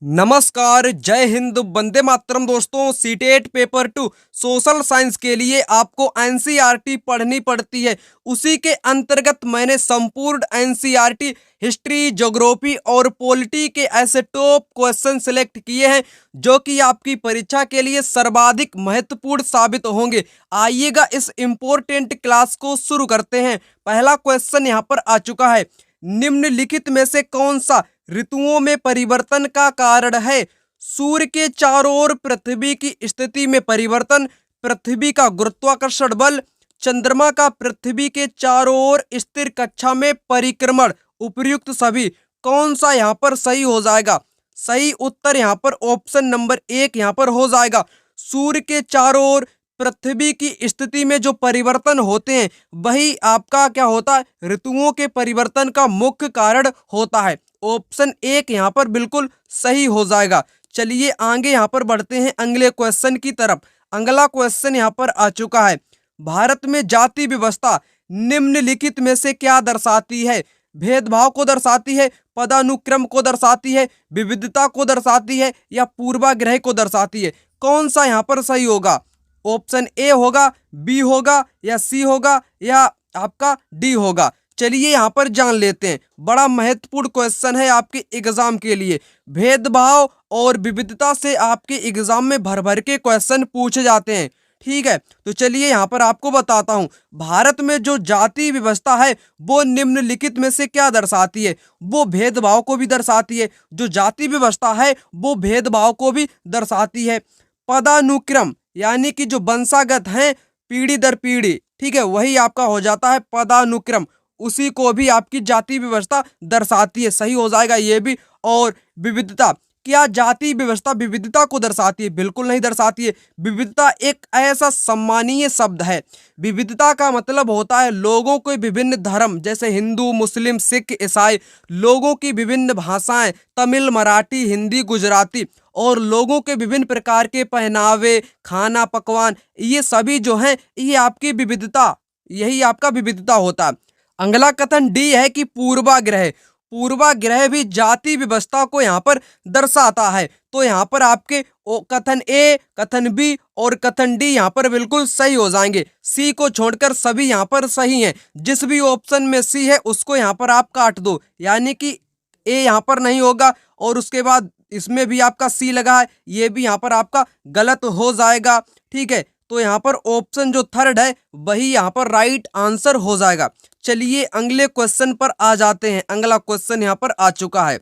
नमस्कार, जय हिंद, वंदे मातरम। दोस्तों, सीटेट पेपर 2 सोशल साइंस के लिए आपको एनसीईआरटी पढ़नी पड़ती है। उसी के अंतर्गत मैंने संपूर्ण एनसीईआरटी हिस्ट्री, ज्योग्राफी और पॉलिटी के ऐसे टॉप क्वेश्चन सिलेक्ट किए हैं जो कि आपकी परीक्षा के लिए सर्वाधिक महत्वपूर्ण साबित होंगे। आइएगा इस इम्पोर्टेंट क्लास को शुरू करते हैं। पहला क्वेश्चन यहाँ पर आ चुका है। निम्नलिखित में से कौन सा ऋतुओं में परिवर्तन का कारण है? सूर्य के चारों ओर पृथ्वी की स्थिति में परिवर्तन, पृथ्वी का गुरुत्वाकर्षण बल, चंद्रमा का पृथ्वी के चारों ओर स्थिर कक्षा में परिक्रमण। उपर्युक्त सभी कौन सा यहाँ पर सही हो जाएगा? सही उत्तर यहाँ पर ऑप्शन नंबर 1 यहाँ पर हो जाएगा। सूर्य के चारों ओर पृथ्वी की स्थिति में जो परिवर्तन होते हैं वही आपका क्या होता है? ऋतुओं के परिवर्तन का मुख्य कारण होता है। ऑप्शन 1 यहाँ पर बिल्कुल सही हो जाएगा। चलिए आगे यहाँ पर बढ़ते हैं अगले क्वेश्चन की तरफ। अगला क्वेश्चन यहाँ पर आ चुका है। भारत में जाति व्यवस्था निम्नलिखित में से क्या दर्शाती है? भेदभाव को दर्शाती है, पदानुक्रम को दर्शाती है, विविधता को दर्शाती है या पूर्वाग्रह को दर्शाती है? कौन सा यहाँ पर सही होगा? ऑप्शन ए होगा, बी होगा या सी होगा या आपका डी होगा? चलिए यहाँ पर जान लेते हैं। बड़ा महत्वपूर्ण क्वेश्चन है आपके एग्जाम के लिए। भेदभाव और विविधता से आपके एग्जाम में भर भर के क्वेश्चन पूछे जाते हैं। ठीक है, तो चलिए यहाँ पर आपको बताता हूँ। भारत में जो जाति व्यवस्था है वो निम्नलिखित में से क्या दर्शाती है? वो भेदभाव को भी दर्शाती है। जो जाति व्यवस्था है वो भेदभाव को भी दर्शाती है। पदानुक्रम यानी कि जो वंशागत हैं पीढ़ी दर पीढ़ी, ठीक है, वही आपका हो जाता है पदानुक्रम। उसी को भी आपकी जाति व्यवस्था दर्शाती है। सही हो जाएगा ये भी। और विविधता, क्या जाति व्यवस्था विविधता को दर्शाती है? बिल्कुल नहीं दर्शाती है। विविधता एक ऐसा सम्मानीय शब्द है। विविधता का मतलब होता है लोगों के विभिन्न धर्म, जैसे हिंदू, मुस्लिम, सिख, ईसाई, लोगों की विभिन्न भाषाएं, तमिल, मराठी, हिंदी, गुजराती, और लोगों के विभिन्न प्रकार के पहनावे, खाना, पकवान, ये सभी जो हैं ये आपकी विविधता, यही आपका विविधता होता है। अगला कथन डी है कि पूर्वाग्रह। पूर्वाग्रह भी जाति व्यवस्था को यहाँ पर दर्शाता है। तो यहाँ पर आपके कथन ए, कथन बी और कथन डी यहाँ पर बिल्कुल सही हो जाएंगे। सी को छोड़कर सभी यहाँ पर सही हैं। जिस भी ऑप्शन में सी है उसको यहाँ पर आप काट दो, यानी कि ए यहाँ पर नहीं होगा और उसके बाद इसमें भी आपका सी लगा है, ये भी यहाँ पर आपका गलत हो जाएगा। ठीक है, तो यहाँ पर ऑप्शन जो थर्ड है वही यहाँ पर राइट आंसर हो जाएगा। चलिए अगले क्वेश्चन पर आ जाते हैं। अगला क्वेश्चन यहाँ पर आ चुका है।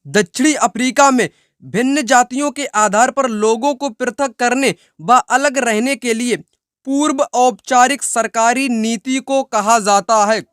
दक्षिणी अफ्रीका में भिन्न जातियों के आधार पर लोगों को पृथक करने व अलग रहने के लिए पूर्व औपचारिक सरकारी नीति को कहा जाता है?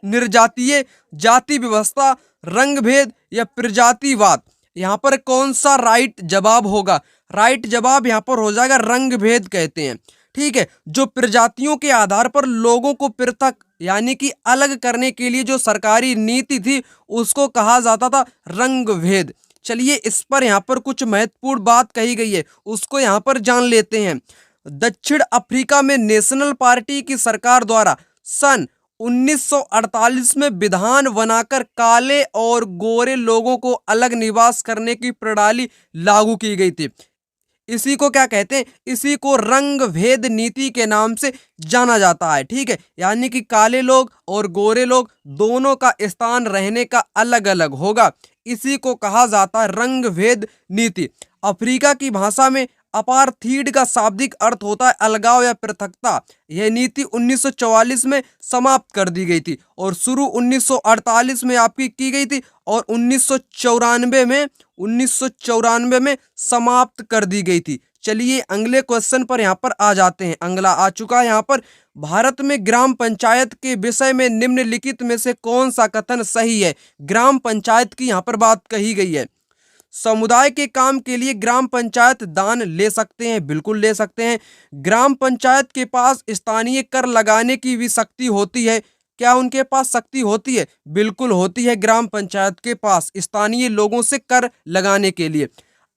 निर्जातीय जाति व्यवस्था, रंग भेद या प्रजातिवाद? यहाँ पर कौन सा राइट जवाब होगा? राइट जवाब यहाँ पर हो जाएगा रंग भेद कहते हैं। ठीक है, जो प्रजातियों के आधार पर लोगों को पृथक यानी कि अलग करने के लिए जो सरकारी नीति थी उसको कहा जाता था रंग भेद। चलिए इस पर यहाँ पर कुछ महत्वपूर्ण बात कही गई है, उसको यहाँ पर जान लेते हैं। दक्षिण अफ्रीका में नेशनल पार्टी की सरकार द्वारा सन 1948 में विधान बनाकर काले और गोरे लोगों को अलग निवास करने की प्रणाली लागू की गई थी। इसी को क्या कहते हैं? इसी को रंग भेद नीति के नाम से जाना जाता है। ठीक है, यानी कि काले लोग और गोरे लोग दोनों का स्थान रहने का अलग अलग होगा। इसी को कहा जाता है रंग भेद नीति। अफ्रीका की भाषा में अपार्थीड का शाब्दिक अर्थ होता है अलगाव या पृथकता। यह नीति 1944 में समाप्त कर दी गई थी और शुरू 1948 में आपकी की गई थी और 1994 में समाप्त कर दी गई थी। चलिए अगले क्वेश्चन पर यहाँ पर आ जाते हैं। अगला आ चुका है यहाँ पर। भारत में ग्राम पंचायत के विषय में निम्नलिखित में से कौन सा कथन सही है? ग्राम पंचायत की यहाँ पर बात कही गई है। समुदाय के काम के लिए ग्राम पंचायत दान ले सकते हैं, बिल्कुल ले सकते हैं। ग्राम पंचायत के पास स्थानीय कर लगाने की भी शक्ति होती है। क्या उनके पास शक्ति होती है? बिल्कुल होती है। ग्राम पंचायत के पास स्थानीय लोगों से कर लगाने के लिए।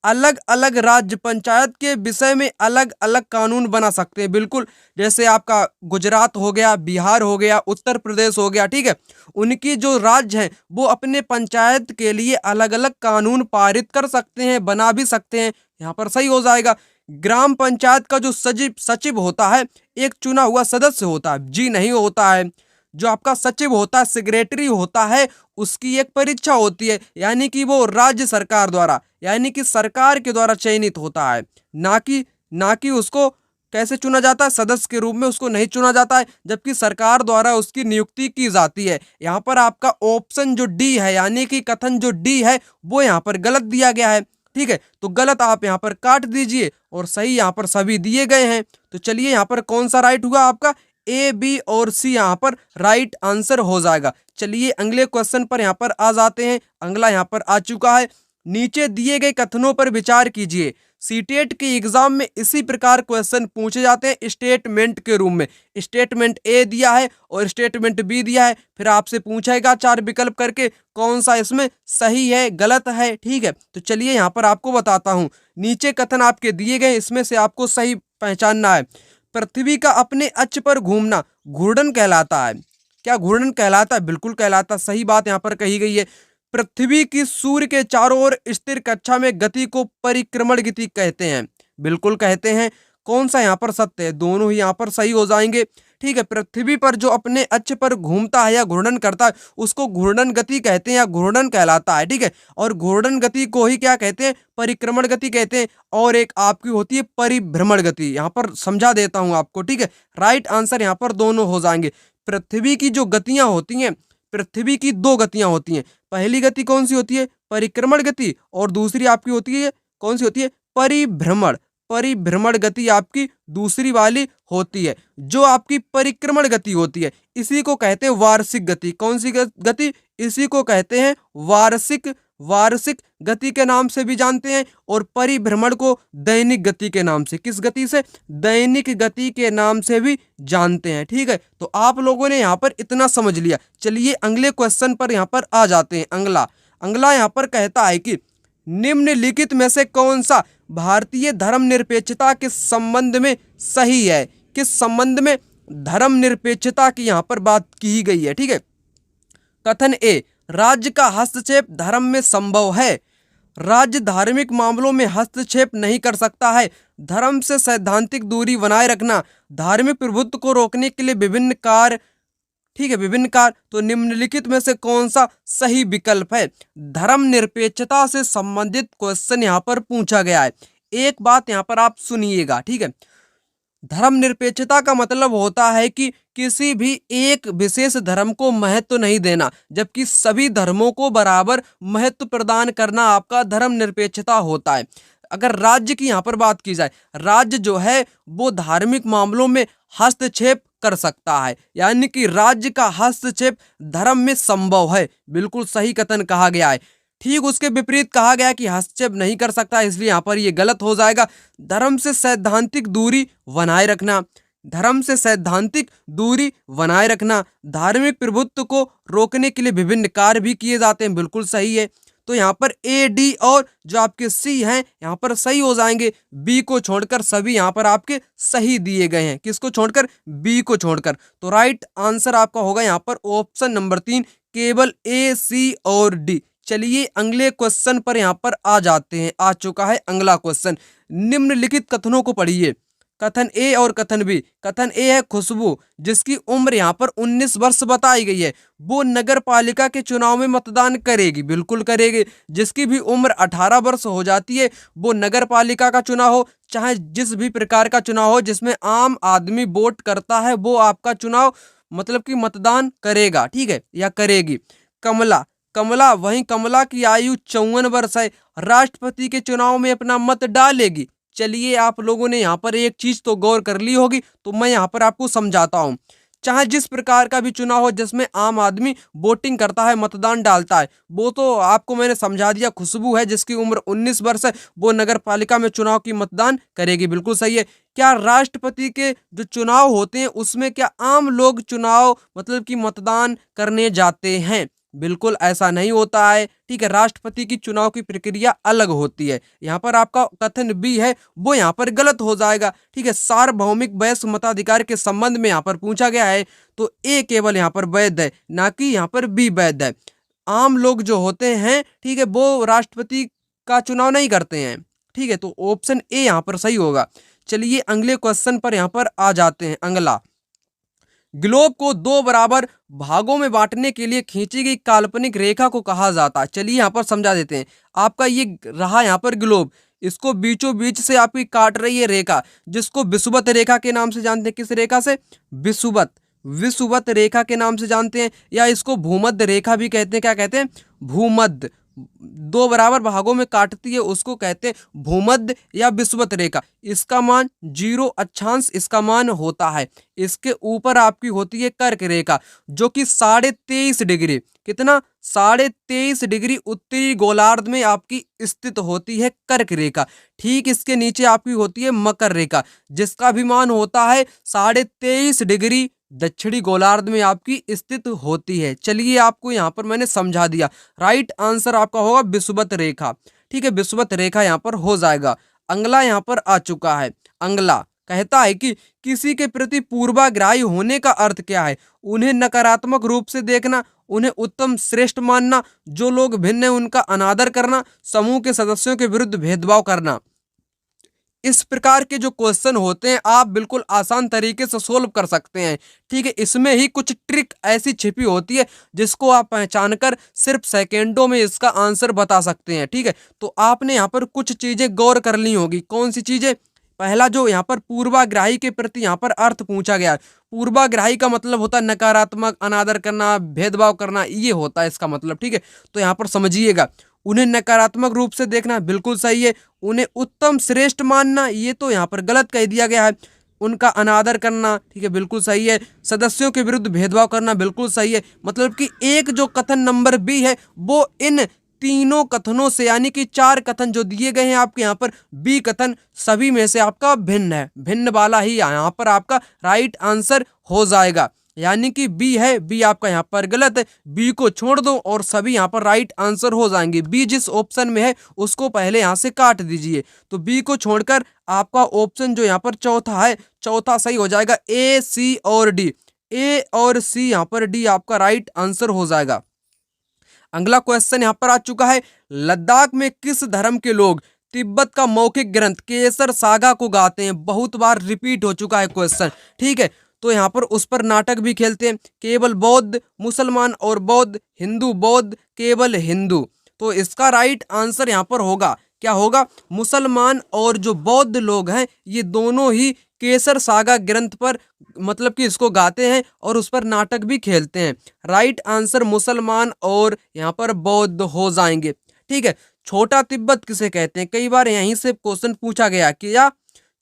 अलग अलग राज्य पंचायत के विषय में अलग अलग कानून बना सकते हैं। बिल्कुल, जैसे आपका गुजरात हो गया, बिहार हो गया, उत्तर प्रदेश हो गया, ठीक है। उनकी जो राज्य हैं वो अपने पंचायत के लिए अलग अलग कानून पारित कर सकते हैं, बना भी सकते हैं। यहाँ पर सही हो जाएगा। ग्राम पंचायत का जो सचिव सचिव होता है एक चुना हुआ सदस्य होता है, जी नहीं होता है। जो आपका सचिव होता है, सेक्रेटरी होता है, उसकी एक परीक्षा होती है, यानी कि वो राज्य सरकार द्वारा, यानी कि सरकार के द्वारा चयनित होता है, ना कि उसको कैसे चुना जाता है, सदस्य के रूप में उसको नहीं चुना जाता है, जबकि सरकार द्वारा उसकी नियुक्ति की जाती है। यहाँ पर आपका ऑप्शन जो डी है, यानी कि कथन जो डी है वो यहाँ पर गलत दिया गया है, ठीक है। तो गलत आप यहाँ पर काट दीजिए और सही यहाँ पर सभी दिए गए हैं। तो चलिए यहाँ पर कौन सा राइट हुआ आपका, ए, बी और सी यहाँ पर राइट आंसर हो जाएगा। चलिए अगले क्वेश्चन पर यहाँ पर आ जाते हैं। अगला यहाँ पर आ चुका है, नीचे दिए गए कथनों पर विचार कीजिए। सीटेट के एग्जाम में इसी प्रकार क्वेश्चन पूछे जाते हैं स्टेटमेंट के रूप में। स्टेटमेंट ए दिया है और स्टेटमेंट बी दिया है, फिर आपसे पूछेगा 4 विकल्प करके कौन सा इसमें सही है, गलत है, ठीक है। तो चलिए यहाँ पर आपको बताता हूँ, नीचे कथन आपके दिए गए, इसमें से आपको सही पहचानना है। पृथ्वी का अपने अक्ष पर घूमना घूर्णन कहलाता है। क्या घूर्णन कहलाता है? बिल्कुल कहलाता। सही बात यहाँ पर कही गई है। पृथ्वी की सूर्य के चारों ओर स्थिर कक्षा में गति को परिक्रमण गति कहते हैं। बिल्कुल कहते हैं। कौन सा यहाँ पर सत्य है? दोनों ही यहाँ पर सही हो जाएंगे, ठीक है। पृथ्वी पर जो अपने अक्ष पर घूमता है या घूर्णन करता है उसको घूर्णन गति कहते हैं या घूर्णन कहलाता है, ठीक है। और घूर्णन गति को ही क्या कहते हैं? परिक्रमण गति कहते हैं। और एक आपकी होती है परिभ्रमण गति। यहाँ पर समझा देता हूँ आपको, ठीक है। राइट आंसर यहाँ पर दोनों हो जाएंगे। पृथ्वी की जो गतियां होती हैं, पृथ्वी की 2 गतियां होती हैं। पहली गति कौन सी होती है? परिक्रमण गति। और दूसरी आपकी होती है कौन सी होती है? परिभ्रमण। परिभ्रमण गति आपकी दूसरी वाली होती है। जो आपकी परिक्रमण गति होती है इसी को कहते हैं वार्षिक गति। कौन सी गति? इसी को कहते हैं वार्षिक गति के नाम से भी जानते हैं। और परिभ्रमण को दैनिक गति के नाम से, किस गति से? दैनिक गति के नाम से भी जानते हैं, ठीक है। तो आप लोगों ने यहाँ पर इतना समझ लिया। चलिए अगले क्वेश्चन पर यहाँ पर आ जाते हैं। अगला यहाँ पर कहता है कि निम्नलिखित में से कौन सा भारतीय धर्मनिरपेक्षता के संबंध में सही है? किस संबंध में? धर्मनिरपेक्षता की यहाँ पर बात की गई है, ठीक है। कथन ए, राज्य का हस्तक्षेप धर्म में संभव है। राज्य धार्मिक मामलों में हस्तक्षेप नहीं कर सकता है। धर्म से सैद्धांतिक दूरी बनाए रखना, धार्मिक प्रभुत्व को रोकने के लिए विभिन्न कार्य, ठीक है, विभिन्न कार्य। तो निम्नलिखित में से कौन सा सही विकल्प है? धर्मनिरपेक्षता से संबंधित क्वेश्चन यहाँ पर पूछा गया है। एक बात यहाँ पर आप सुनिएगा, ठीक है। धर्मनिरपेक्षता का मतलब होता है कि किसी भी एक विशेष धर्म को महत्व नहीं देना, जबकि सभी धर्मों को बराबर महत्व प्रदान करना आपका धर्मनिरपेक्षता होता है। अगर राज्य की यहाँ पर बात की जाए, राज्य जो है वो धार्मिक मामलों में हस्तक्षेप कर सकता है, यानी कि राज्य का हस्तक्षेप धर्म में संभव है। बिल्कुल सही कथन कहा गया है। ठीक उसके विपरीत कहा गया कि हस्तक्षेप नहीं कर सकता, इसलिए यहाँ पर ये गलत हो जाएगा। धर्म से सैद्धांतिक दूरी बनाए रखना, धर्म से सैद्धांतिक दूरी बनाए रखना, धार्मिक प्रभुत्व को रोकने के लिए विभिन्न कार्य भी किए जाते हैं। बिल्कुल सही है। तो यहाँ पर ए, डी और जो आपके सी हैं यहाँ पर सही हो जाएंगे। बी को छोड़कर सभी यहाँ पर आपके सही दिए गए हैं। किसको छोड़कर? बी को छोड़कर। तो राइट आंसर आपका होगा यहाँ पर ऑप्शन नंबर 3, केवल ए, सी और डी। चलिए अगले क्वेश्चन पर यहाँ पर आ जाते हैं। आ चुका है अगला क्वेश्चन। निम्नलिखित कथनों को पढ़िए। कथन ए और कथन बी। कथन ए है खुशबू, जिसकी उम्र यहाँ पर 19 वर्ष बताई गई है, वो नगर पालिका के चुनाव में मतदान करेगी। बिल्कुल करेगी। जिसकी भी उम्र 18 वर्ष हो जाती है वो नगर पालिका का चुनाव हो, चाहे जिस भी प्रकार का चुनाव हो जिसमें आम आदमी वोट करता है, वो आपका चुनाव मतलब कि मतदान करेगा, ठीक है, या करेगी। कमला वहीं कमला की आयु 54 वर्ष है, राष्ट्रपति के चुनाव में अपना मत डालेगी। चलिए आप लोगों ने यहाँ पर एक चीज तो गौर कर ली होगी, तो मैं यहाँ पर आपको समझाता हूँ। चाहे जिस प्रकार का भी चुनाव हो जिसमें आम आदमी वोटिंग करता है, मतदान डालता है, वो तो आपको मैंने समझा दिया। खुशबू है जिसकी उम्र 19 वर्ष है, वो नगर पालिका में चुनाव की मतदान करेगी। बिल्कुल सही है। क्या राष्ट्रपति के जो चुनाव होते हैं उसमें क्या आम लोग चुनाव मतलब कि मतदान करने जाते हैं? बिल्कुल ऐसा नहीं होता है। ठीक है, राष्ट्रपति की चुनाव की प्रक्रिया अलग होती है। यहाँ पर आपका कथन बी है वो यहाँ पर गलत हो जाएगा। ठीक है, सार्वभौमिक वयस्क मताधिकार के संबंध में यहाँ पर पूछा गया है तो ए केवल यहाँ पर वैध है, ना कि यहाँ पर बी वैध है। आम लोग जो होते हैं, ठीक है, वो राष्ट्रपति का चुनाव नहीं करते हैं। ठीक है, तो ऑप्शन ए यहाँ पर सही होगा। चलिए अगले क्वेश्चन पर यहाँ पर आ जाते हैं। अगला, ग्लोब को दो बराबर भागों में बांटने के लिए खींची गई काल्पनिक रेखा को कहा जाता है। चलिए यहाँ पर समझा देते हैं। आपका ये रहा यहाँ पर ग्लोब, इसको बीचों बीच से आपकी काट रही है रेखा, जिसको विषुवत रेखा के नाम से जानते हैं। किस रेखा से? विषुवत रेखा के नाम से जानते हैं, या इसको भूमध्य रेखा भी कहते हैं। क्या कहते हैं? भूमध्य। दो बराबर भागों में काटती है उसको कहते हैं भूमध्य या विषुवत रेखा। इसका मान 0 अक्षांश इसका मान होता है। इसके ऊपर आपकी होती है कर्क रेखा, जो कि 23.5 डिग्री, कितना? 23.5 डिग्री उत्तरी गोलार्ध में आपकी स्थित होती है कर्क रेखा। ठीक इसके नीचे आपकी होती है मकर रेखा, जिसका भी मान होता है 23.5 डिग्री दक्षिणी गोलार्ध में आपकी स्थित होती है। चलिए आपको यहाँ पर मैंने समझा दिया। राइट आंसर आपका होगा विषुवत रेखा। ठीक है, विषुवत रेखा यहाँ पर हो जाएगा। अगला यहाँ पर आ चुका है। अगला कहता है कि किसी के प्रति पूर्वाग्रही होने का अर्थ क्या है? उन्हें नकारात्मक रूप से देखना, उन्हें उत्तम श्रेष्ठ मानना, जो लोग भिन्न है उनका अनादर करना, समूह के सदस्यों के विरुद्ध भेदभाव करना। इस प्रकार के जो क्वेश्चन होते हैं आप बिल्कुल आसान तरीके से सोल्व कर सकते हैं। ठीक है, इसमें ही कुछ ट्रिक ऐसी छिपी होती है जिसको आप पहचान कर सिर्फ सेकेंडों में इसका आंसर बता सकते हैं। ठीक है, तो आपने यहाँ पर कुछ चीजें गौर कर ली होगी। कौन सी चीजें? पहला, जो यहाँ पर पूर्वाग्रही के प्रति यहाँ पर अर्थ पूछा गया है। पूर्वाग्रही का मतलब होता है नकारात्मक, अनादर करना, भेदभाव करना, ये होता है इसका मतलब। ठीक है, तो यहाँ पर समझिएगा। उन्हें नकारात्मक रूप से देखना बिल्कुल सही है। उन्हें उत्तम श्रेष्ठ मानना, ये तो यहाँ पर गलत कह दिया गया है। उनका अनादर करना, ठीक है, बिल्कुल सही है। सदस्यों के विरुद्ध भेदभाव करना बिल्कुल सही है। मतलब कि एक जो कथन नंबर बी है वो इन तीनों कथनों से, यानी कि 4 कथन जो दिए गए हैं आपके यहाँ पर, बी कथन सभी में से आपका भिन्न है। भिन्न वाला ही यहाँ पर आपका राइट आंसर हो जाएगा। यानी कि बी है, बी आपका यहाँ पर गलत है। बी को छोड़ दो और सभी यहाँ पर राइट आंसर हो जाएंगे। बी जिस ऑप्शन में है उसको पहले यहाँ से काट दीजिए। तो बी को छोड़कर आपका ऑप्शन जो यहाँ पर चौथा है, चौथा सही हो जाएगा। ए, सी और डी, ए और सी यहाँ पर डी आपका राइट आंसर हो जाएगा। अगला क्वेश्चन यहाँ पर आ चुका है। लद्दाख में किस धर्म के लोग तिब्बत का मौखिक ग्रंथ केसर सागा को गाते हैं? बहुत बार रिपीट हो चुका है क्वेश्चन। ठीक है, तो यहाँ पर उस पर नाटक भी खेलते हैं। केवल बौद्ध, मुसलमान और बौद्ध, हिंदू बौद्ध, केवल हिंदू। तो इसका राइट आंसर यहाँ पर होगा, क्या होगा? मुसलमान और जो बौद्ध लोग हैं ये दोनों ही केसर सागा ग्रंथ पर मतलब कि इसको गाते हैं और उस पर नाटक भी खेलते हैं। राइट आंसर मुसलमान और यहाँ पर बौद्ध हो जाएंगे। ठीक है, छोटा तिब्बत किसे कहते हैं? कई बार यहीं से क्वेश्चन पूछा गया कि या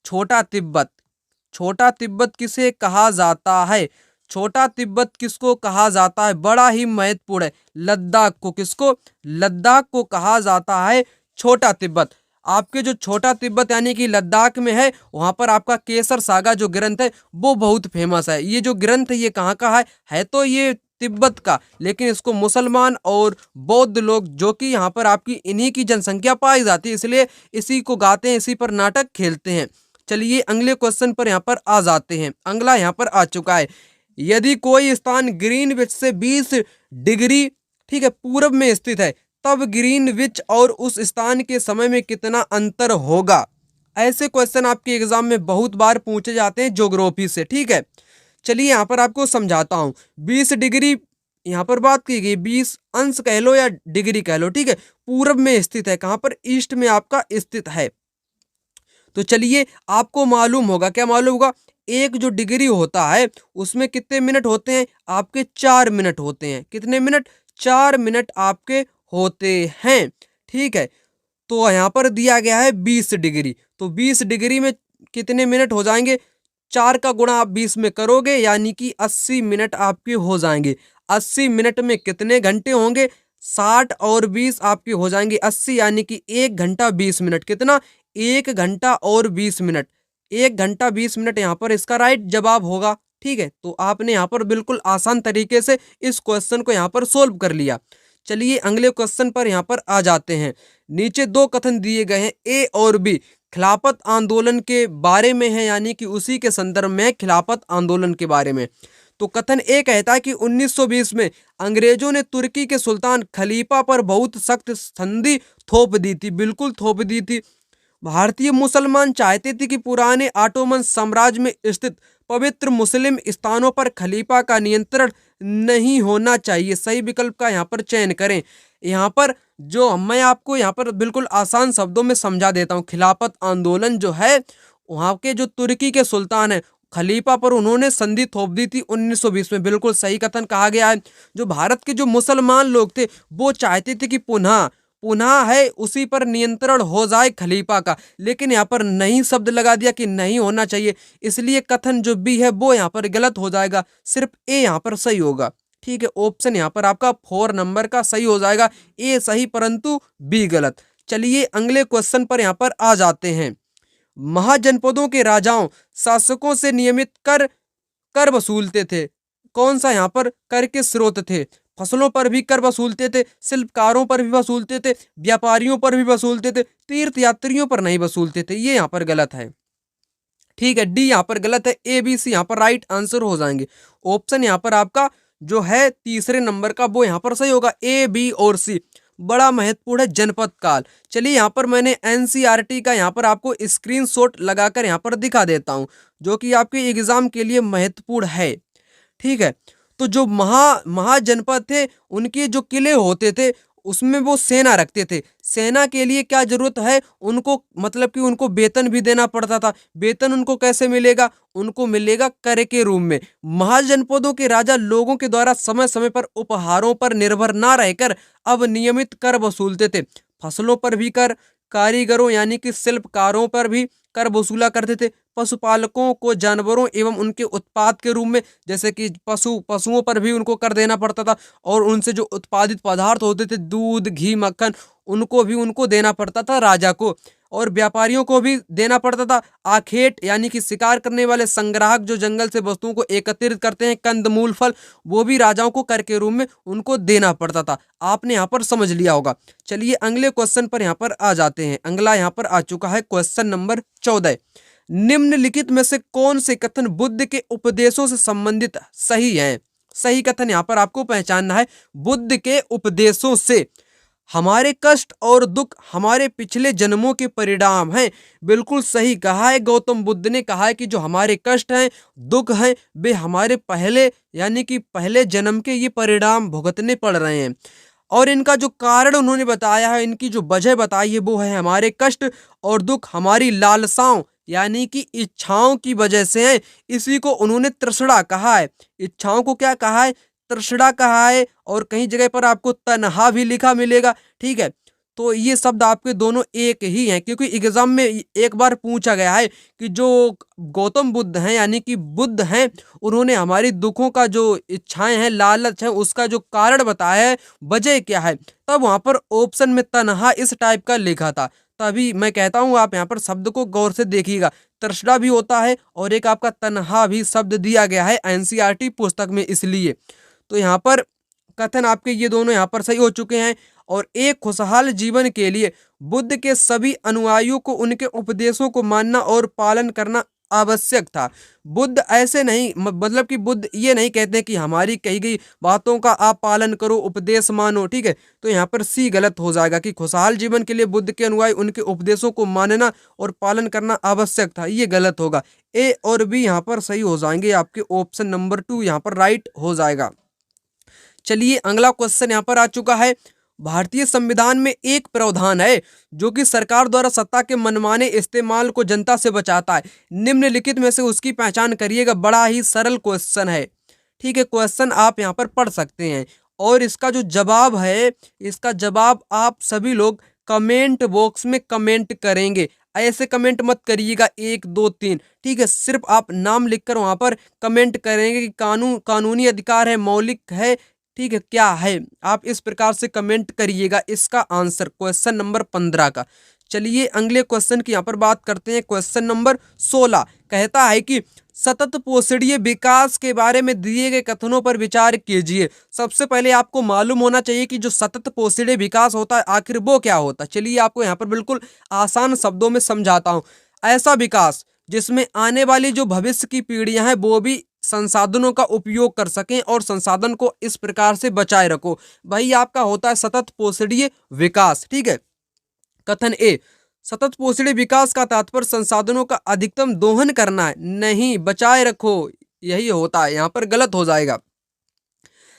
छोटा तिब्बत, छोटा तिब्बत किसे कहा जाता है? छोटा तिब्बत किसको कहा जाता है? बड़ा ही महत्वपूर्ण है। लद्दाख को, किसको? लद्दाख को कहा जाता है छोटा तिब्बत। आपके जो छोटा तिब्बत यानी कि लद्दाख में है, वहां पर आपका केसर सागा जो ग्रंथ है वो बहुत फेमस है। ये जो ग्रंथ है ये कहाँ का है तो ये तिब्बत का, लेकिन इसको मुसलमान और बौद्ध लोग, जो कि यहाँ पर आपकी इन्हीं की जनसंख्या पाई जाती है, इसलिए इसी को गाते हैं, इसी पर नाटक खेलते हैं। चलिए अगले क्वेश्चन पर यहाँ पर आ जाते हैं। अगला यहाँ पर आ चुका है। यदि कोई स्थान ग्रीनविच से 20 डिग्री, ठीक है, पूर्व में स्थित है, तब ग्रीनविच और उस स्थान के समय में कितना अंतर होगा? ऐसे क्वेश्चन आपके एग्जाम में बहुत बार पूछे जाते हैं ज्योग्राफी से। ठीक है, चलिए यहाँ पर आपको समझाता हूँ। 20 डिग्री यहाँ पर बात की गई, 20 अंश कह लो या डिग्री कह लो। ठीक है, पूर्व में स्थित है, कहाँ पर? ईस्ट में आपका स्थित है। तो चलिए आपको मालूम होगा, क्या मालूम होगा? एक जो डिग्री होता है उसमें कितने मिनट होते हैं? आपके 4 मिनट होते हैं। कितने मिनट? 4 मिनट आपके होते हैं। ठीक है, तो यहाँ पर दिया गया है 20 डिग्री, तो 20 डिग्री में कितने मिनट हो जाएंगे? 4 का गुणा आप 20 में करोगे, यानी कि 80 मिनट आपके हो जाएंगे। 80 मिनट में कितने घंटे होंगे? 60 और 20 आपके हो जाएंगे 80, यानी कि 1 घंटा 20 मिनट। कितना? 1 घंटा और 20 मिनट। 1 घंटा 20 मिनट यहाँ पर इसका राइट जवाब होगा। ठीक है, तो आपने यहाँ पर बिल्कुल आसान तरीके से इस क्वेश्चन को यहाँ पर सोल्व कर लिया। चलिए अगले क्वेश्चन पर यहाँ पर आ जाते हैं। नीचे दो कथन दिए गए हैं, ए और बी खिलाफत आंदोलन के बारे में है, यानी कि उसी के संदर्भ में खिलाफत आंदोलन के बारे में। तो कथन ए कहता है कि 1920 में अंग्रेजों ने तुर्की के सुल्तान खलीफा पर बहुत सख्त संधि थोप दी थी, बिल्कुल थोप दी थी। भारतीय मुसलमान चाहते थे कि पुराने ऑटोमन साम्राज्य में स्थित पवित्र मुस्लिम स्थानों पर खलीफा का नियंत्रण नहीं होना चाहिए। सही विकल्प का यहाँ पर चयन करें। यहाँ पर जो मैं आपको यहाँ पर बिल्कुल आसान शब्दों में समझा देता हूँ। खिलाफत आंदोलन जो है, वहाँ के जो तुर्की के सुल्तान है खलीफा पर उन्होंने संधि थोप दी थी 1920 में, बिल्कुल सही कथन कहा गया है। जो भारत के जो मुसलमान लोग थे वो चाहते थे कि पुनः है उसी पर नियंत्रण हो जाए खलीफा का, लेकिन यहाँ पर नहीं शब्द लगा दिया कि नहीं होना चाहिए, इसलिए कथन जो बी है वो यहाँ पर गलत हो जाएगा। सिर्फ ए यहाँ पर सही होगा। ठीक है, ऑप्शन यहाँ पर आपका 4 नंबर का सही हो जाएगा। ए सही परंतु बी गलत। चलिए अगले क्वेश्चन पर यहाँ पर आ जाते हैं। महाजनपदों के राजाओं शासकों से नियमित कर वसूलते थे। कौन सा यहाँ पर कर के स्रोत थे? फसलों पर भी कर वसूलते थे, शिल्पकारों पर भी वसूलते थे, व्यापारियों पर भी वसूलते थे, तीर्थ यात्रियों पर नहीं वसूलते थे। ये यहाँ पर गलत है। ठीक है, डी यहाँ पर गलत है, ए बी सी यहाँ पर राइट आंसर हो जाएंगे। ऑप्शन यहाँ पर आपका जो है तीसरे नंबर का वो यहाँ पर सही होगा, ए बी और सी। बड़ा महत्वपूर्ण है जनपद काल। चलिए यहाँ पर मैंने एनसीईआरटी का यहाँ पर आपको स्क्रीनशॉट लगाकर यहाँ पर दिखा देता हूँ, जो कि आपके एग्जाम के लिए महत्वपूर्ण है। ठीक है, तो जो महाजनपद थे उनके जो किले होते थे उसमें वो सेना रखते थे। सेना के लिए क्या जरूरत है, उनको मतलब कि उनको वेतन भी देना पड़ता था। वेतन उनको कैसे मिलेगा? उनको मिलेगा कर के रूप में। महाजनपदों के राजा लोगों के द्वारा समय समय पर उपहारों पर निर्भर ना रहकर अब नियमित कर वसूलते थे। फसलों पर भी कर, कारीगरों यानी कि शिल्पकारों पर भी कर वसूला करते थे। पशुपालकों को जानवरों एवं उनके उत्पाद के रूप में, जैसे कि पशुओं पर भी उनको कर देना पड़ता था, और उनसे जो उत्पादित पदार्थ होते थे दूध, घी, मक्खन, उनको देना पड़ता था राजा को। और व्यापारियों को भी देना पड़ता था। आखेट यानी कि शिकार करने वाले संग्राहक जो जंगल से वस्तुओं को एकत्रित करते हैं, कंदमूल, फल, वो भी राजाओं को कर के रूप में उनको देना पड़ता था। आपने यहाँ पर समझ लिया होगा। चलिए अगले क्वेश्चन पर यहाँ पर आ जाते हैं। अगला यहाँ पर आ चुका है क्वेश्चन नंबर 14। निम्नलिखित में से कौन से कथन बुद्ध के उपदेशों से संबंधित सही है? सही कथन यहाँ पर आपको पहचानना है। बुद्ध के उपदेशों से हमारे कष्ट और दुख हमारे पिछले जन्मों के परिणाम हैं। बिल्कुल सही कहा है। गौतम बुद्ध ने कहा है कि जो हमारे कष्ट हैं, दुख हैं, वे हमारे पहले यानी कि पहले जन्म के ये परिणाम भुगतने पड़ रहे हैं। और इनका जो कारण उन्होंने बताया है, इनकी जो वजह बताई है, वो है हमारे कष्ट और दुख हमारी लालसाओं यानी कि इच्छाओं की वजह से है। इसी को उन्होंने तृष्णा कहा है। इच्छाओं को क्या कहा है? तृष्णा कहा है। और कहीं जगह पर आपको तन्हा भी लिखा मिलेगा। ठीक है, तो ये शब्द आपके दोनों एक ही हैं, क्योंकि एग्जाम में एक बार पूछा गया है कि जो गौतम बुद्ध हैं यानी कि बुद्ध हैं, उन्होंने हमारी दुखों का जो इच्छाएं हैं, लालच है, उसका जो कारण बताया है, वजह क्या है, तब वहां पर ऑप्शन में तन्हा इस टाइप का लिखा था। तभी मैं कहता हूं आप यहाँ पर शब्द को गौर से देखिएगा। तृष्णा भी होता है और एक आपका तन्हा भी शब्द दिया गया है एनसीईआरटी पुस्तक में, इसलिए। तो यहाँ पर कथन आपके ये दोनों यहाँ पर सही हो चुके हैं। और एक खुशहाल जीवन के लिए बुद्ध के सभी अनुयायियों को उनके उपदेशों को मानना और पालन करना आवश्यक था। बुद्ध ऐसे नहीं, मतलब कि बुद्ध ये नहीं कहते कि हमारी कही गई बातों का आप पालन करो, उपदेश मानो। ठीक है, तो यहाँ पर सी गलत हो जाएगा कि खुशहाल जीवन के लिए बुद्ध के अनुयायी उनके उपदेशों को मानना और पालन करना आवश्यक था, ये गलत होगा। ए और बी यहाँ पर सही हो जाएंगे। आपके ऑप्शन नंबर 2 यहाँ पर राइट हो जाएगा। चलिए अगला क्वेश्चन यहाँ पर आ चुका है। भारतीय संविधान में एक प्रावधान है जो कि सरकार द्वारा सत्ता के मनमाने इस्तेमाल को जनता से बचाता है। निम्नलिखित में से उसकी पहचान करिएगा। बड़ा ही सरल क्वेश्चन है। ठीक है, क्वेश्चन आप यहाँ पर पढ़ सकते हैं और इसका जो जवाब है, इसका जवाब आप सभी लोग कमेंट बॉक्स में कमेंट करेंगे। ऐसे कमेंट मत करिएगा 1 2 3। ठीक है, सिर्फ आप नाम लिखकर वहां पर कमेंट करेंगे कि कानूनी अधिकार है, मौलिक है, ठीक है, क्या है? आप इस प्रकार से कमेंट करिएगा इसका आंसर क्वेश्चन नंबर 15 का। चलिए अगले क्वेश्चन की यहाँ पर बात करते हैं। क्वेश्चन नंबर 16 कहता है कि सतत पोषणीय विकास के बारे में दिए गए कथनों पर विचार कीजिए। सबसे पहले आपको मालूम होना चाहिए कि जो सतत पोषणीय विकास होता है आखिर वो क्या होता है। चलिए आपको यहाँ पर बिल्कुल आसान शब्दों में समझाता हूँ। ऐसा विकास जिसमें आने वाली जो भविष्य की पीढ़ियां हैं वो भी संसाधनों का उपयोग कर सकें और संसाधन को इस प्रकार से बचाए रखो, वही आपका होता है सतत पोषणीय विकास। ठीक है। कथन ए, सतत पोषणीय विकास का तात्पर्य संसाधनों का अधिकतम दोहन करना है, नहीं बचाए रखो, यही होता है। यहाँ पर गलत हो जाएगा।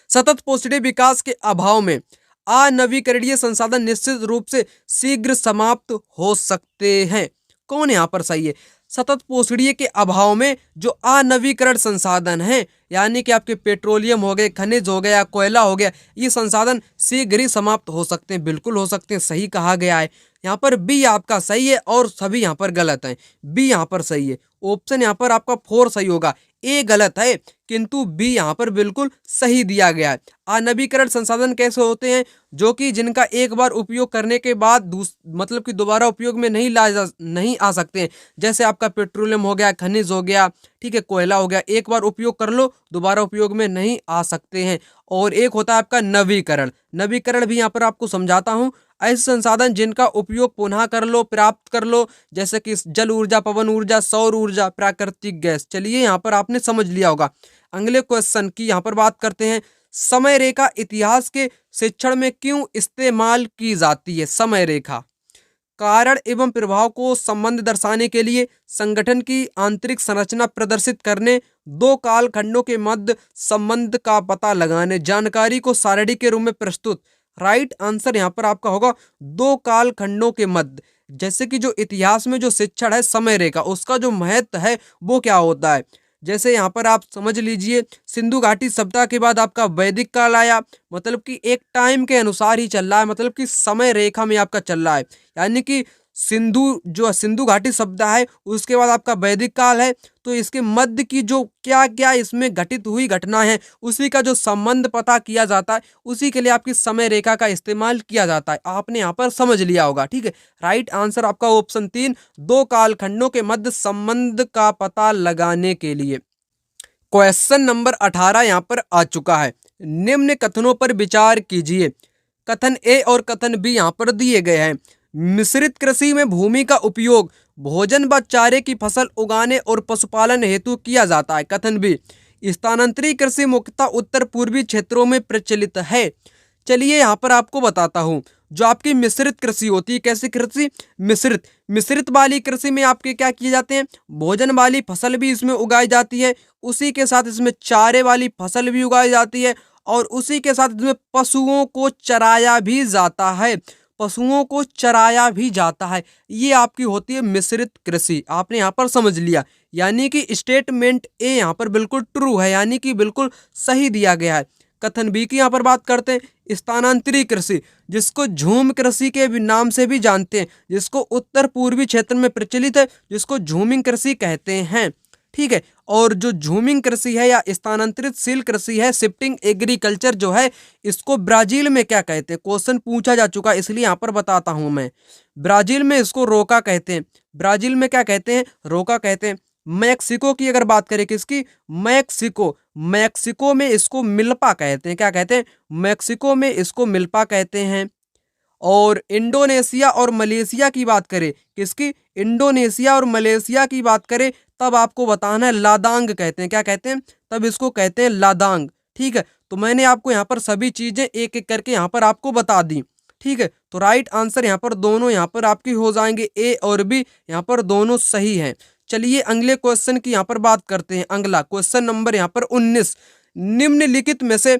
सतत पोषणीय विकास के अभाव में अनवीकरणीय संसाधन निश्चित रूप से शीघ्र समाप्त हो सकते हैं। कौन यहाँ पर सही है? सतत पोषणीय के अभाव में जो अनवीकरण संसाधन हैं, यानी कि आपके पेट्रोलियम हो गए, खनिज हो गया, कोयला हो गया, ये संसाधन शीघ्र ही समाप्त हो सकते हैं। बिल्कुल हो सकते हैं, सही कहा गया है। यहाँ पर बी आपका सही है और सभी यहाँ पर गलत हैं। बी यहाँ पर सही है। ऑप्शन यहाँ पर आपका 4 सही होगा। ए गलत है किंतु बी यहाँ पर बिल्कुल सही दिया गया है। अनवीकरण संसाधन कैसे होते हैं? जो कि जिनका एक बार उपयोग करने के बाद मतलब कि दोबारा उपयोग में नहीं आ सकते हैं। जैसे आपका पेट्रोलियम हो गया, खनिज हो गया, ठीक है, कोयला हो गया, एक बार उपयोग कर लो दोबारा उपयोग में नहीं आ सकते हैं। और एक होता है आपका नवीकरण। नवीकरण भी यहाँ पर आपको समझाता हूँ। ऐसे संसाधन जिनका उपयोग पुनः कर लो, प्राप्त कर लो, जैसे कि जल ऊर्जा, पवन ऊर्जा, सौर ऊर्जा, प्राकृतिक गैस। चलिए यहाँ पर आपने समझ लिया होगा। अगले क्वेश्चन की यहाँ पर बात करते हैं। समय रेखा इतिहास के शिक्षण में क्यों इस्तेमाल की जाती है? समय रेखा कारण एवं प्रभाव को संबंध दर्शाने के लिए, संगठन की आंतरिक संरचना प्रदर्शित करने, दो कालखंडों के मध्य संबंध का पता लगाने, जानकारी को सारणी के रूप में प्रस्तुत। राइट आंसर यहाँ पर आपका होगा दो कालखंडों के मध्य। जैसे कि जो इतिहास में जो शिक्षण है समय रेखा, उसका जो महत्व है वो क्या होता है। जैसे यहाँ पर आप समझ लीजिए, सिंधु घाटी सभ्यता के बाद आपका वैदिक काल आया, मतलब कि एक टाइम के अनुसार ही चल रहा है, मतलब कि समय रेखा में आपका चल रहा है। यानी कि सिंधु घाटी सभ्यता है, उसके बाद आपका वैदिक काल है, तो इसके मध्य की जो क्या क्या इसमें घटित हुई घटना है उसी का जो संबंध पता किया जाता है, उसी के लिए आपकी समय रेखा का इस्तेमाल किया जाता है। आपने यहाँ पर समझ लिया होगा। ठीक है। राइट आंसर आपका ऑप्शन 3, दो कालखंडों के मध्य संबंध का पता लगाने के लिए। क्वेश्चन नंबर 18 यहाँ पर आ चुका है। निम्न कथनों पर विचार कीजिए। कथन ए और कथन बी यहाँ पर दिए गए हैं। मिश्रित कृषि में भूमि का उपयोग भोजन व चारे की फसल उगाने और पशुपालन हेतु किया जाता है। कथन बी, स्थानांतरित कृषि मुख्यतः उत्तर पूर्वी क्षेत्रों में प्रचलित है। चलिए यहाँ पर आपको बताता हूँ। जो आपकी मिश्रित कृषि होती है, कैसी कृषि? मिश्रित वाली कृषि में आपके क्या किए जाते हैं? भोजन वाली फसल भी इसमें उगाई जाती है, उसी के साथ इसमें चारे वाली फसल भी उगाई जाती है, और उसी के साथ इसमें पशुओं को चराया भी जाता है। पशुओं को चराया भी जाता है। ये आपकी होती है मिश्रित कृषि। आपने यहाँ पर समझ लिया, यानी कि स्टेटमेंट ए यहाँ पर बिल्कुल ट्रू है, यानी कि बिल्कुल सही दिया गया है। कथन बी की यहाँ पर बात करते हैं। स्थानांतरित कृषि, जिसको झूम कृषि के नाम से भी जानते हैं, जिसको उत्तर पूर्वी क्षेत्र में प्रचलित है, जिसको झूमिंग कृषि कहते हैं। ठीक है। और जो झूमिंग कृषि है या स्थानांतरित शील कृषि है, शिफ्टिंग एग्रीकल्चर जो है, इसको ब्राजील में क्या कहते हैं? क्वेश्चन पूछा जा चुका है, इसलिए यहाँ पर बताता हूं मैं। ब्राजील में इसको रोका कहते हैं। ब्राजील में क्या कहते हैं? रोका कहते हैं। मैक्सिको की अगर बात करें, किसकी? मैक्सिको में इसको मिल्पा कहते हैं। क्या कहते हैं? मैक्सिको में इसको मिल्पा कहते हैं। और इंडोनेशिया और मलेशिया की बात करें, किसकी? इंडोनेशिया और मलेशिया की बात करें, तब आपको बताना है लादांग कहते हैं। क्या कहते हैं? तब इसको कहते हैं लादांग। ठीक है। तो मैंने आपको यहाँ पर सभी चीजें एक एक करके यहाँ पर आपको बता दी। ठीक है। तो राइट आंसर यहाँ पर दोनों यहाँ पर आपकी हो जाएंगे, ए और बी यहाँ पर दोनों सही हैं। चलिए अगले क्वेश्चन की यहाँ पर बात करते हैं। अगला क्वेश्चन नंबर यहाँ पर 19। निम्नलिखित में से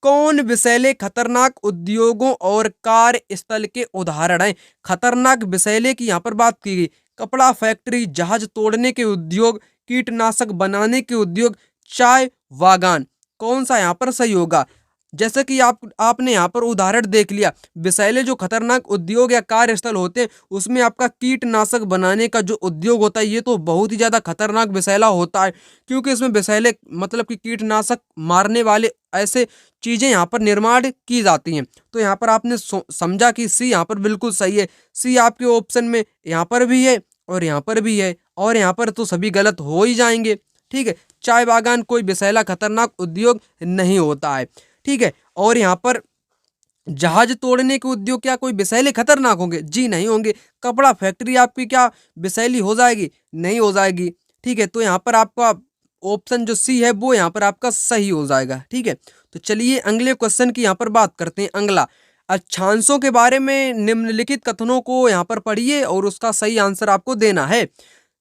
कौन विषैले खतरनाक उद्योगों और कार्यस्थल के उदाहरण हैं? खतरनाक विषैले की यहाँ पर बात की गई। कपड़ा फैक्ट्री, जहाज तोड़ने के उद्योग, कीटनाशक बनाने के उद्योग, चाय बागान। कौन सा यहाँ पर सही होगा? जैसे कि आपने यहाँ पर उदाहरण देख लिया, विषैले जो खतरनाक उद्योग या कार्यस्थल होते हैं उसमें आपका कीटनाशक बनाने का जो उद्योग होता है ये तो बहुत ही ज़्यादा खतरनाक विषैला होता है, क्योंकि इसमें विषैले मतलब कि कीटनाशक मारने वाले ऐसे चीज़ें यहाँ पर निर्माण की जाती हैं। तो यहाँ पर आपने समझा कि सी यहाँ पर बिल्कुल सही है। सी आपके ऑप्शन में यहाँ पर भी है और यहाँ पर भी है, और यहाँ पर तो सभी गलत हो ही जाएंगे। ठीक है, चाय बागान कोई विषैला खतरनाक उद्योग नहीं होता है। ठीक है, और यहाँ पर जहाज तोड़ने के उद्योग क्या कोई विषैले खतरनाक होंगे? जी नहीं होंगे। कपड़ा फैक्ट्री आपकी क्या विषैली हो जाएगी? नहीं हो जाएगी। ठीक है, तो यहाँ पर आपका ऑप्शन जो सी है वो यहाँ पर आपका सही हो जाएगा। ठीक है, तो चलिए अगले क्वेश्चन की यहाँ पर बात करते हैं। अगला, अक्षांशों के बारे में निम्नलिखित कथनों को यहाँ पर पढ़िए और उसका सही आंसर आपको देना है।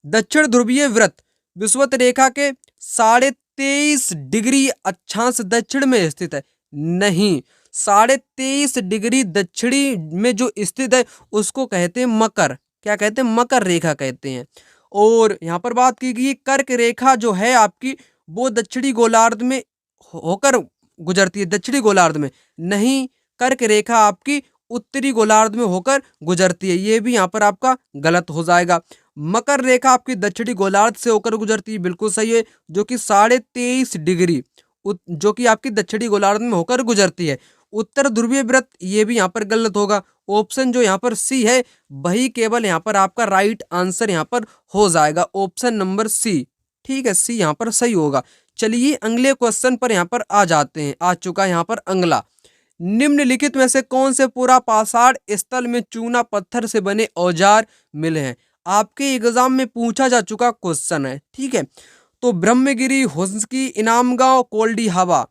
दक्षिण ध्रुवीय वृत्त विषुवत रेखा के 23.5 डिग्री अक्षांश दक्षिण में स्थित है। नहीं, 23.5 डिग्री दक्षिणी में जो स्थित है उसको कहते हैं मकर। क्या कहते हैं? मकर रेखा कहते हैं। और यहाँ पर बात की गई कर्क रेखा जो है आपकी वो दक्षिणी गोलार्ध में होकर गुजरती है। दक्षिणी गोलार्ध में नहीं, कर्क रेखा आपकी उत्तरी गोलार्ध में होकर गुजरती है। ये भी यहाँ पर आपका गलत हो जाएगा। मकर रेखा आपकी दक्षिणी गोलार्ध से होकर गुजरती है, बिल्कुल सही है, जो कि 23.5 डिग्री जो कि आपकी दक्षिणी गोलार्ध में होकर गुजरती है। उत्तर ध्रुवीय व्रत ये भी यहाँ पर गलत होगा। ऑप्शन जो यहाँ पर सी है वही केवल यहाँ पर आपका राइट आंसर यहाँ पर हो जाएगा, ऑप्शन नंबर सी। ठीक है, सी यहाँ पर सही होगा। चलिए अगले क्वेश्चन पर यहाँ पर आ जाते हैं। आ चुका है यहाँ पर अगला, निम्नलिखित में से कौन से पूरा पाषाण स्थल में चूना पत्थर से बने औजार मिले हैं? आपके एग्जाम में पूछा जा चुका क्वेश्चन है। ठीक है, तो ब्रह्मगिरी, हुंसकी, इनामगांव, कोल्डी हवा।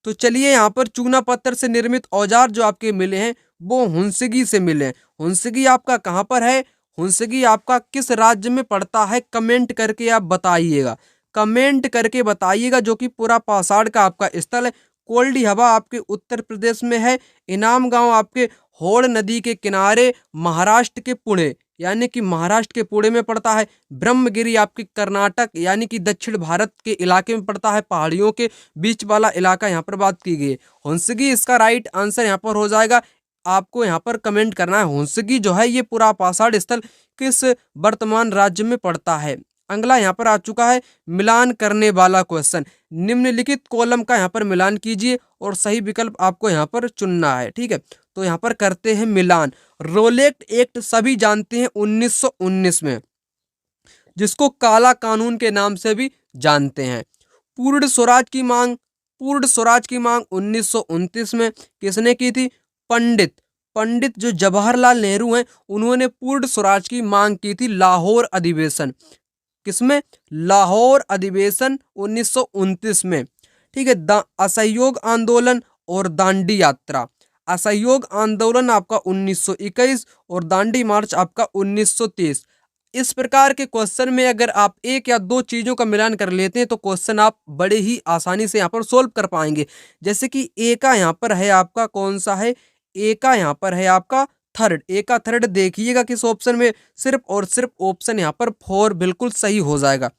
तो चलिए यहाँ पर चूना पत्थर से निर्मित औजार जो आपके मिले हैं वो हुंसगी से मिले हैं। हुंसगी आपका कहाँ पर है? हुंसगी आपका किस राज्य में पड़ता है? कमेंट करके आप बताइएगा, कमेंट करके बताइएगा, जो कि पूरा पाषाण का आपका स्थल है। कोल्डी हवा आपके उत्तर प्रदेश में है। इनाम गांव आपके होड़ नदी के किनारे महाराष्ट्र के पुणे यानी कि महाराष्ट्र के पुणे में पड़ता है। ब्रह्मगिरी आपके कर्नाटक यानी कि दक्षिण भारत के इलाके में पड़ता है, पहाड़ियों के बीच वाला इलाका यहाँ पर बात की गई है। हुंसगी इसका राइट आंसर यहाँ पर हो जाएगा। आपको यहाँ पर कमेंट करना है हुंसगी जो है ये पूरा पाषाण स्थल किस वर्तमान राज्य में पड़ता है। अगला यहाँ पर आ चुका है मिलान करने वाला क्वेश्चन। निम्नलिखित कॉलम का यहाँ पर मिलान कीजिए और सही विकल्प आपको यहाँ पर चुनना है। ठीक है, तो यहाँ पर करते हैं मिलान। रोलेट एक्ट सभी जानते हैं 1919 में, जिसको काला कानून के नाम से भी जानते हैं। पूर्ण स्वराज की मांग 1929 में किसने की थी? पंडित जो जवाहरलाल नेहरू हैं उन्होंने पूर्ण स्वराज की मांग की थी लाहौर अधिवेशन। किसमें? लाहौर अधिवेशन 1929 में। ठीक है, असहयोग आंदोलन और दांडी यात्रा। असहयोग आंदोलन आपका 1921 और दांडी मार्च आपका 1923। इस प्रकार के क्वेश्चन में अगर आप एक या दो चीजों का मिलान कर लेते हैं तो क्वेश्चन आप बड़े ही आसानी से यहाँ पर सोल्व कर पाएंगे। जैसे कि ए का यहाँ पर है आपका कौन सा है? ए का यहाँ पर है आपका थर्ड। ए का थर्ड देखिएगा किस ऑप्शन में, सिर्फ और सिर्फ ऑप्शन यहाँ पर 4 बिल्कुल सही हो जाएगा।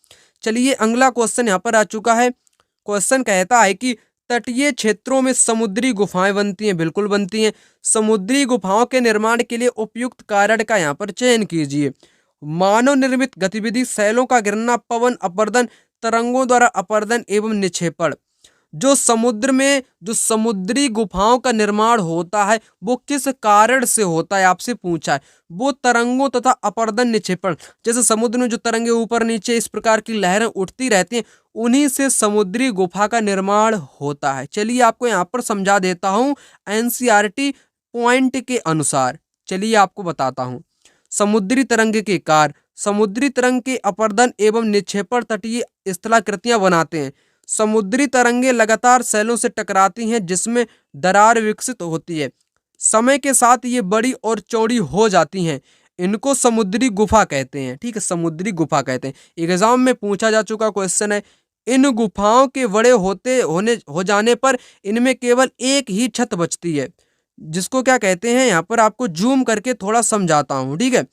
चलिए अगला क्वेश्चन यहाँ पर आ चुका है। क्वेश्चन कहता है कि तटीय क्षेत्रों में समुद्री गुफाएं बनती हैं। बिल्कुल बनती हैं। समुद्री गुफाओं के निर्माण के लिए उपयुक्त कारण का यहाँ पर चयन कीजिए। मानव निर्मित गतिविधि, सैलों का गिरना, पवन अपर्दन, तरंगों द्वारा अपर्दन एवं निक्षेपण। जो समुद्र में जो समुद्री गुफाओं का निर्माण होता है वो किस कारण से होता है आपसे पूछा है। वो तरंगों तथा अपर्दन निक्षेपण, जैसे समुद्र में जो तरंगे ऊपर नीचे इस प्रकार की लहरें उठती रहती हैं उन्हीं से समुद्री गुफा का निर्माण होता है। चलिए आपको यहाँ पर समझा देता हूँ एनसीईआरटी पॉइंट के अनुसार। चलिए आपको बताता हूँ। समुद्री तरंग के कार, समुद्री तरंग के अपर्दन एवं निक्षेपण तटीय स्थलाकृतियां बनाते हैं। समुद्री तरंगे लगातार सैलों से टकराती हैं जिसमें दरार विकसित होती है। समय के साथ ये बड़ी और चौड़ी हो जाती हैं। इनको समुद्री गुफा कहते हैं। ठीक है, समुद्री गुफा कहते हैं। एग्जाम में पूछा जा चुका क्वेश्चन है। इन गुफाओं के बड़े हो जाने पर इनमें केवल एक ही छत बचती है, जिसको क्या कहते हैं यहाँ पर आपको जूम करके थोड़ा समझाता हूँ। ठीक है,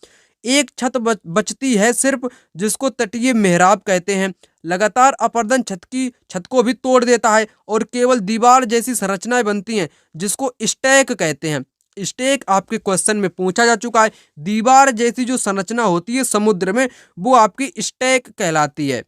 एक छत बचती है सिर्फ जिसको तटीय मेहराब कहते हैं। लगातार अपरदन छत को भी तोड़ देता है और केवल दीवार जैसी संरचनाएं बनती हैं जिसको स्टैक कहते हैं। स्टैक आपके क्वेश्चन में पूछा जा चुका है। दीवार जैसी जो संरचना होती है समुद्र में वो आपकी स्टैक कहलाती है।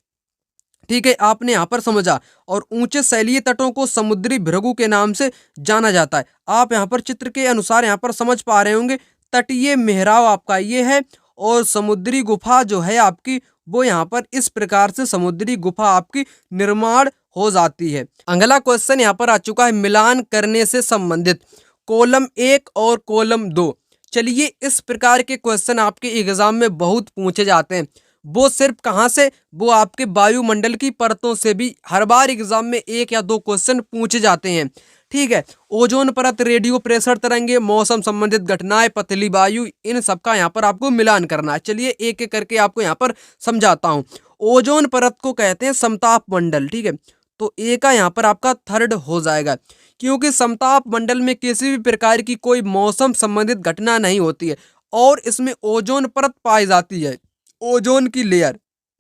ठीक है, आपने यहाँ पर समझा। और ऊंचे शैलीय तटों को समुद्री भृगु के नाम से जाना जाता है। आप यहाँ पर चित्र के अनुसार यहाँ पर समझ पा रहे होंगे, तटीय मेहराब आपका ये है और समुद्री गुफा जो है आपकी वो यहाँ पर इस प्रकार से समुद्री गुफा आपकी निर्माण हो जाती है। अगला क्वेश्चन यहाँ पर आ चुका है मिलान करने से संबंधित कॉलम 1 और कॉलम 2। चलिए, इस प्रकार के क्वेश्चन आपके एग्जाम में बहुत पूछे जाते हैं। वो सिर्फ कहाँ से, वो आपके वायुमंडल की परतों से भी हर बार एग्जाम में 1 या 2 क्वेश्चन पूछे जाते हैं। ठीक है, ओजोन परत, रेडियो प्रेशर तरंगे, मौसम संबंधित घटनाएं, पतली वायु, इन सबका यहाँ पर आपको मिलान करना है। चलिए एक एक करके आपको यहाँ पर समझाता हूँ। ओजोन परत को कहते हैं समताप मंडल। ठीक है, तो ए का यहाँ पर आपका थर्ड हो जाएगा, क्योंकि समताप मंडल में किसी भी प्रकार की कोई मौसम संबंधित घटना नहीं होती है और इसमें ओजोन परत पाई जाती है, ओजोन की लेयर।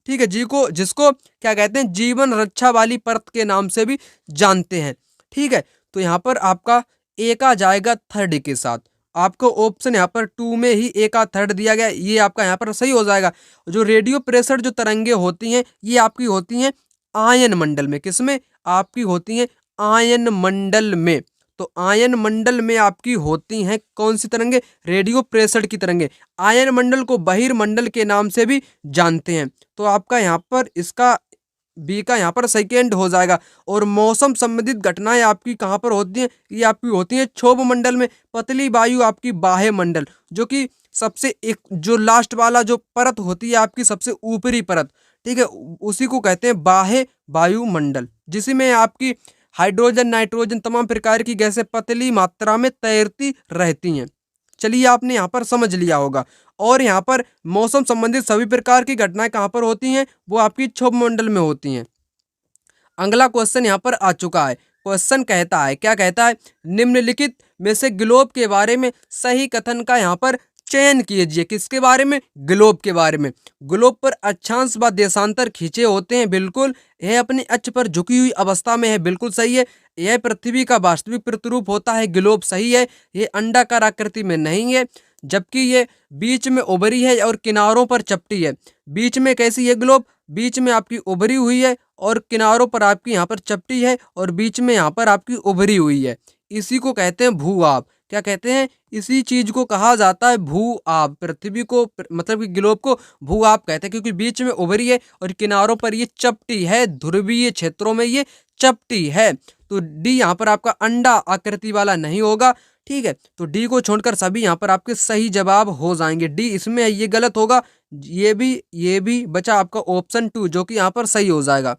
ठीक है, जिसको क्या कहते हैं, जीवन रक्षा वाली परत के नाम से भी जानते हैं। ठीक है, तो यहाँ पर आपका ए का जाएगा थर्ड के साथ। आपको ऑप्शन यहाँ पर 2 में ही ए का थर्ड दिया गया, ये आपका यहाँ पर सही हो जाएगा। जो रेडियो प्रेशर जो तरंगे होती हैं ये आपकी होती हैं आयन मंडल में। किसमें? आपकी होती हैं आयन मंडल में। तो आयन मंडल में आपकी होती हैं कौन सी तरंगे? रेडियो प्रेशर की तरंगे। आयन मंडल को बहिर्मंडल के नाम से भी जानते हैं। तो आपका यहाँ पर इसका बी का यहाँ पर सेकेंड हो जाएगा। और मौसम संबंधित घटनाएं आपकी कहाँ पर होती हैं? ये आपकी होती हैं क्षोभ मंडल में। पतली वायु आपकी बाह्य मंडल, जो कि सबसे एक जो लास्ट वाला जो परत होती है आपकी सबसे ऊपरी परत, ठीक है, उसी को कहते हैं बाह्य वायुमंडल, जिसमें आपकी हाइड्रोजन, नाइट्रोजन, तमाम प्रकार की गैसें पतली मात्रा में तैरती रहती हैं। चलिए, आपने यहाँ पर समझ लिया होगा। और यहाँ पर मौसम संबंधित सभी प्रकार की घटनाएं कहाँ पर होती हैं? वो आपकी क्षोभ मंडल में होती हैं। अगला क्वेश्चन यहाँ पर आ चुका है। क्वेश्चन कहता है, क्या कहता है? निम्नलिखित में से ग्लोब के बारे में सही कथन का यहाँ पर चयन कीजिए। किसके बारे में? ग्लोब के बारे में। ग्लोब पर अक्षांश व देशांतर खींचे होते हैं, बिल्कुल। यह अपने अक्ष पर झुकी हुई अवस्था में है, बिल्कुल सही है। यह पृथ्वी का वास्तविक प्रतिरूप होता है, ग्लोब, सही है। यह अंडाकार आकृति में नहीं है, जबकि ये बीच में उभरी है और किनारों पर चपटी है। बीच में कैसी है ग्लोब? बीच में आपकी उभरी हुई है और किनारों पर आपकी यहाँ पर चपटी है और बीच में यहाँ पर आपकी उभरी हुई है। इसी को कहते हैं भू आब। क्या कहते हैं? इसी चीज को कहा जाता है भू आब। पृथ्वी को मतलब कि ग्लोब को भू आब कहते हैं, क्योंकि बीच में उभरी है और किनारों पर ये चपटी है, ध्रुवीय क्षेत्रों में ये चपटी है। तो डी यहाँ पर आपका अंडा आकृति वाला नहीं होगा। ठीक है, तो डी को छोड़कर सभी यहाँ पर आपके सही जवाब हो जाएंगे। डी इसमें ये गलत होगा, ये भी बचा आपका ऑप्शन 2, जो कि यहाँ पर सही हो जाएगा।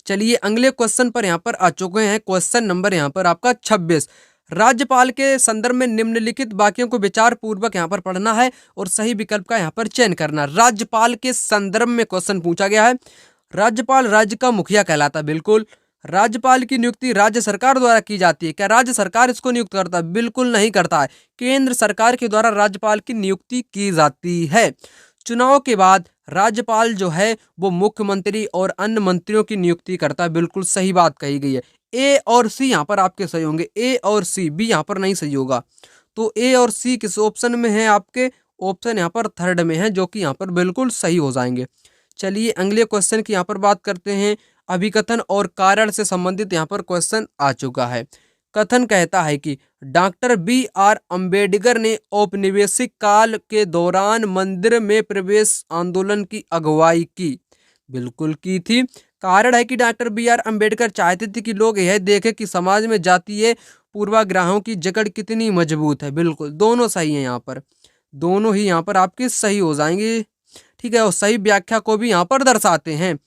चलिए अगले क्वेश्चन पर यहाँ पर आ चुके हैं। क्वेश्चन नंबर यहाँ पर आपका 26। राज्यपाल के संदर्भ में निम्नलिखित वाक्यों को विचार पूर्वक यहाँ पर पढ़ना है और सही विकल्प का यहाँ पर चयन करना। राज्यपाल के संदर्भ में क्वेश्चन पूछा गया है। राज्यपाल राज्य का मुखिया कहलाता है, बिल्कुल। राज्यपाल की नियुक्ति राज्य सरकार द्वारा की जाती है। क्या राज्य सरकार इसको नियुक्त करता है? बिल्कुल नहीं करता है। केंद्र सरकार के द्वारा राज्यपाल की नियुक्ति की जाती है। चुनाव के बाद राज्यपाल जो है वो मुख्यमंत्री और अन्य मंत्रियों की नियुक्ति करता है, बिल्कुल सही बात कही गई है। ए और सी यहाँ पर आपके सही होंगे, ए और सी, बी यहाँ पर नहीं सही होगा। तो ए और सी किस ऑप्शन में है? आपके ऑप्शन यहाँ पर थर्ड में है, जो कि यहाँ पर बिल्कुल सही हो जाएंगे। चलिए अगले क्वेश्चन की यहाँ पर बात करते हैं। अभिकथन और कारण से संबंधित यहाँ पर क्वेश्चन आ चुका है। कथन कहता है कि डॉक्टर बी.आर. अम्बेडकर ने औपनिवेशिक काल के दौरान मंदिर में प्रवेश आंदोलन की अगुवाई की। बिल्कुल की थी। कारण है कि डॉक्टर बी.आर. अम्बेडकर चाहते थे कि लोग यह देखें कि समाज में जातीय पूर्वाग्रहों की जकड़ कितनी मजबूत है। बिल्कुल दोनों सही है, यहाँ पर दोनों ही यहाँ पर आपके सही हो जाएंगे। ठीक है, और सही व्याख्या को भी यहाँ पर दर्शाते हैं।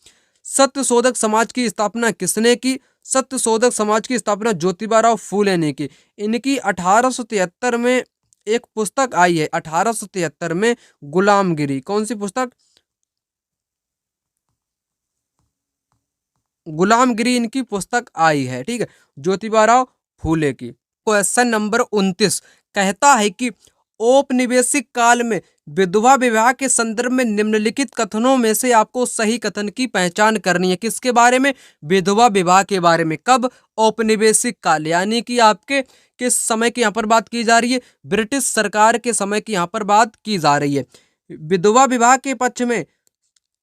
सत्यशोधक समाज की स्थापना किसने की? सत्यशोधक समाज की स्थापना ज्योतिबा फूले ने की। इनकी 1873 में एक पुस्तक आई है, 1873 में गुलामगिरी। कौन सी पुस्तक? गुलामगिरी इनकी पुस्तक आई है। ठीक है, ज्योतिबा फूले की। क्वेश्चन नंबर 29 कहता है कि औपनिवेशिक काल में विधवा विवाह के संदर्भ में निम्नलिखित कथनों में से आपको सही कथन की पहचान करनी है। किसके बारे में? विधवा विवाह के बारे में। कब? औपनिवेशिक काल, यानी कि आपके किस समय की यहाँ पर बात की जा रही है? ब्रिटिश सरकार के समय की यहाँ पर बात की जा रही है। विधवा विवाह के पक्ष में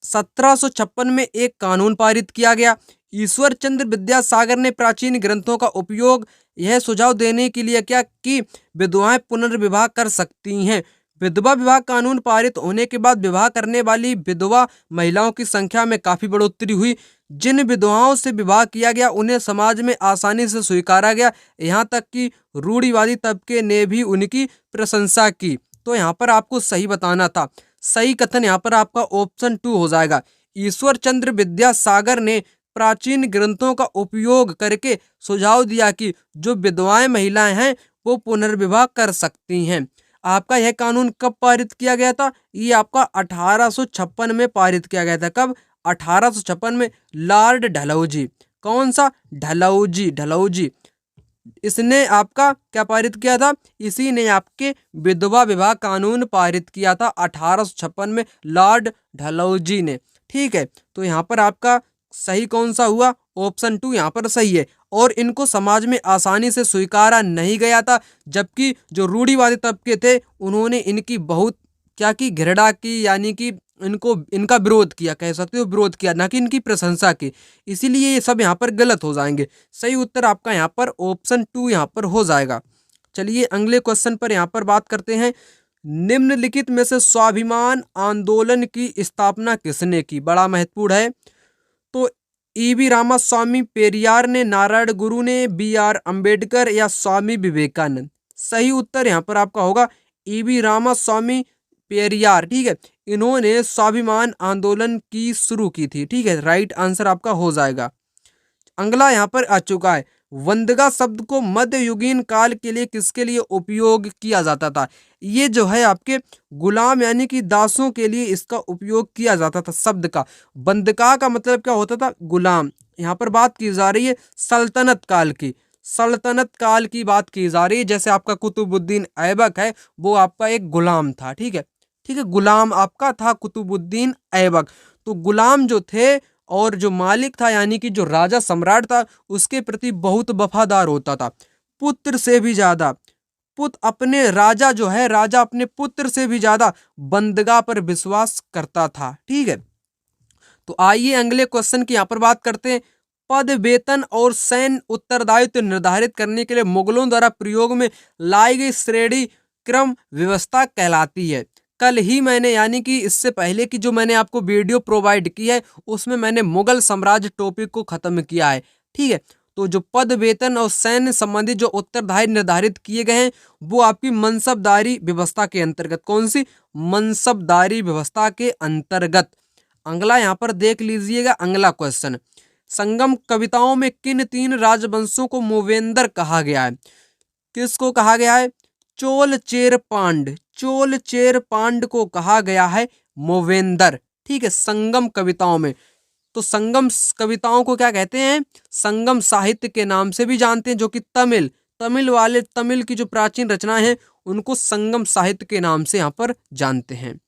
1756 में एक कानून पारित किया गया। ईश्वर चंद्र विद्यासागर ने प्राचीन ग्रंथों का उपयोग यह सुझाव देने के लिए किया कि विधवाएं पुनर्विवाह कर सकती हैं। विधवा विवाह कानून पारित होने के बाद विवाह करने वाली विधवा महिलाओं की संख्या में काफी बढ़ोतरी हुई। जिन विधवाओं से विवाह किया गया उन्हें समाज में आसानी से स्वीकारा गया, यहाँ तक कि रूढ़िवादी तबके ने भी उनकी प्रशंसा की। तो यहाँ पर आपको सही बताना था। सही कथन यहाँ पर आपका ऑप्शन 2 हो जाएगा। ईश्वर चंद्र विद्यासागर ने प्राचीन ग्रंथों का उपयोग करके सुझाव दिया कि जो विधवाएं महिलाएं हैं वो पुनर्विवाह कर सकती हैं। आपका यह कानून कब पारित किया गया था? ये आपका 1856 में पारित किया गया था। कब? 1856 में। लॉर्ड डलहौजी। कौन सा? डलहौजी। इसने आपका क्या पारित किया था? इसी ने आपके विधवा विवाह कानून पारित किया था 1856 में, लॉर्ड डलहौजी ने। ठीक है, तो यहाँ पर आपका सही कौन सा हुआ? ऑप्शन 2 यहाँ पर सही है। और इनको समाज में आसानी से स्वीकारा नहीं गया था, जबकि जो रूढ़िवादी तबके थे उन्होंने इनकी बहुत क्या की? घृणा की, यानी कि इनका विरोध किया, कह सकते हो विरोध किया, ना कि इनकी प्रशंसा की। इसीलिए ये सब यहाँ पर गलत हो जाएंगे। सही उत्तर आपका यहाँ पर ऑप्शन 2 यहाँ पर हो जाएगा। चलिए अगले क्वेश्चन पर यहाँ पर बात करते हैं। निम्नलिखित में से स्वाभिमान आंदोलन की स्थापना किसने की? बड़ा महत्वपूर्ण है। तो ईवी रामास्वामी पेरियार ने, नारायण गुरु ने, BR अम्बेडकर या स्वामी विवेकानंद? सही उत्तर यहाँ पर आपका होगा ईवी रामास्वामी पेरियार। ठीक है, इन्होंने स्वाभिमान आंदोलन की शुरू की थी। ठीक है, राइट आंसर आपका हो जाएगा। अगला यहाँ पर आ चुका है। वंदगा शब्द को मध्ययुगीन काल के लिए किसके लिए उपयोग किया जाता था? ये जो है आपके गुलाम यानी कि दासों के लिए इसका उपयोग किया जाता था शब्द का। बंदगा का मतलब क्या होता था? गुलाम। यहाँ पर बात की जा रही है सल्तनत काल की। सल्तनत काल की बात की जा रही है। जैसे आपका कुतुबुद्दीन ऐबक है, वो आपका एक गुलाम था। ठीक है, गुलाम आपका था कुतुबुद्दीन ऐबक। तो गुलाम जो थे और जो मालिक था यानी कि जो राजा सम्राट था उसके प्रति बहुत वफादार होता था, पुत्र से भी ज्यादा। राजा जो है, राजा अपने पुत्र से भी ज्यादा बंदगा पर विश्वास करता था। ठीक है, तो आइए अगले क्वेश्चन की यहाँ पर बात करते हैं। पद, वेतन और सैन्य उत्तरदायित्व निर्धारित करने के लिए मुगलों द्वारा प्रयोग में लाई गई श्रेणी क्रम व्यवस्था कहलाती है। कल ही मैंने, यानी कि इससे पहले की जो मैंने आपको वीडियो प्रोवाइड की है उसमें मैंने मुगल साम्राज्य टॉपिक को खत्म किया है। ठीक है, तो जो पद, वेतन और सैन्य संबंधी जो उत्तरदायित्व निर्धारित किए गए हैं वो आपकी मनसबदारी व्यवस्था के अंतर्गत। कौन सी? मनसबदारी व्यवस्था के अंतर्गत। अगला यहाँ पर देख लीजिएगा अगला क्वेश्चन। संगम कविताओं में किन 3 राजवंशों को मूवेंदर कहा गया है? किसको कहा गया है? चोल चेर पांड को कहा गया है मूवेंदर। ठीक है, संगम कविताओं में। तो संगम कविताओं को क्या कहते हैं? संगम साहित्य के नाम से भी जानते हैं, जो कि तमिल की जो प्राचीन रचनाएं हैं उनको संगम साहित्य के नाम से यहाँ पर जानते हैं।